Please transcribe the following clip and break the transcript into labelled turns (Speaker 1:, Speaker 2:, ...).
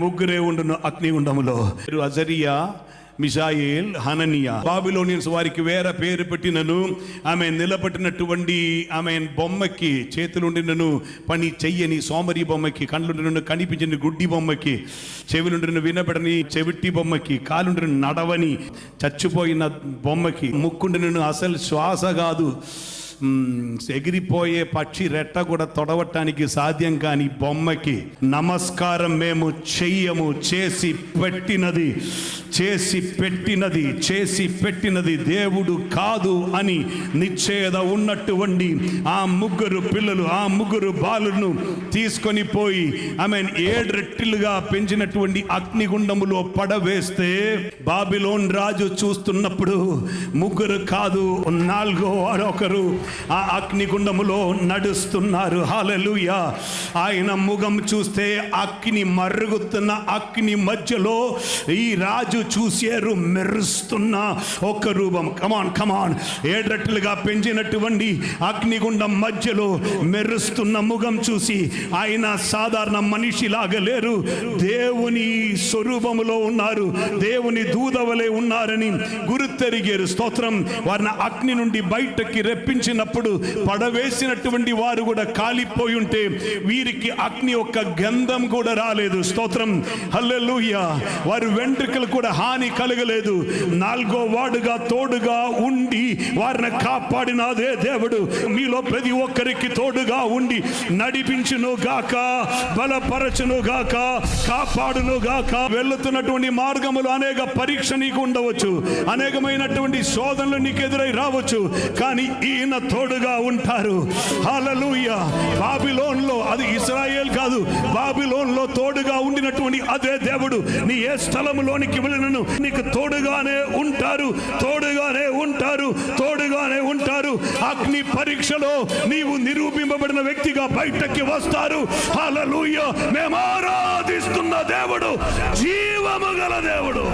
Speaker 1: ముగ్గురే ఉండును అగ్నిగుండములో. Azaria, మిషాయేల్, హననియా. Babylonians వారికి వేరే పేరు పెట్టినను ఆమె నిలబెట్టినటువంటి ఆమె బొమ్మకి చేతులుండినను పని చెయ్యని సోమరి బొమ్మకి, కళ్ళుండినను కనిపించని గుడ్డి బొమ్మకి, చెవులుండిన వినబడని చెవిట్టి బొమ్మకి, కాలుండిన నడవని చచ్చిపోయిన బొమ్మకి, ముక్కుండినను అసలు శ్వాస కాదు ఎగిరిపోయే పక్షి రెట్ట కూడా తొడవటానికి సాధ్యం కాని బొమ్మకి నమస్కారం మేము చెయ్యము. చేసి పెట్టినది దేవుడు కాదు అని నిశ్చయత ఉన్నటువంటి ఆ ముగ్గురు పిల్లలు, ఆ ముగ్గురు బాలులను తీసుకొని పోయి ఆమె 7 రెట్టిలుగా పెంచినటువంటి అగ్నిగుండములో పడవేస్తే బాబిలోన్ రాజు చూస్తున్నప్పుడు ముగ్గురు కాదు 4వ ఒకరు ఆ అగ్నిగుండములో నడుస్తున్నారు. హల్లెలూయా. ఆయన ముఖం చూస్తే అగ్ని మరుగుతున్న అగ్ని మధ్యలో ఈ రాజు చూశారు మెరుస్తున్న ఒక రూపం. కమాన్ 7 రెట్లుగా పెంచినటువంటి అగ్నిగుండం మధ్యలో మెరుస్తున్న ముఖం చూసి ఆయన సాధారణ మనిషిలాగా లేరు, దేవుని స్వరూపములో ఉన్నారు, దేవుని దూతవలే ఉన్నారని గుర్తెరిగారు. స్తోత్రం. వారిని అగ్ని నుండి బయటకి రెప్పించినప్పుడు పడవేసినటువంటి వారు కూడా కాలిపోయి ఉంటే వీరికి అగ్ని ఒక్క గంధం కూడా రాలేదు. స్తోత్రం. హల్లెలూయా. వారి వెంట్రుకలు కూడా హాని కలగలేదు. 4వ వాడుగా తోడుగా ఉండి వారిని కాపాడిన అదే దేవుడు మీలో ప్రతి ఒక్కరికి తోడుగా ఉండి నడిపించును గాక, బలపరచును గాక, కాపాడును గాక. వెళ్తున్నటువంటి మార్గములు అనేక పరీక్ష నీకు ఉండవచ్చు, అనేకమైనటువంటి శోధనలు నీకు ఎదురై రావచ్చు, కానీ ఈయన తోడుగా ఉంటారు. హల్లెలూయా. బాబిలోన్లో, అది ఇశ్రాయేల్ కాదు, బాబిలోన్లో తోడుగా ఉండినటువంటి అదే దేవుడు నీ ఏ స్థలములోనికి వెళ్ళినను నీకు తోడుగానే ఉంటారు. అగ్ని పరీక్షలో నీవు నిరూపింపబడిన వ్యక్తిగా బయటకి వస్తారు. హల్లెలూయా. మేము ఆరాధిస్తున్న దేవుడు జీవము గల దేవుడు.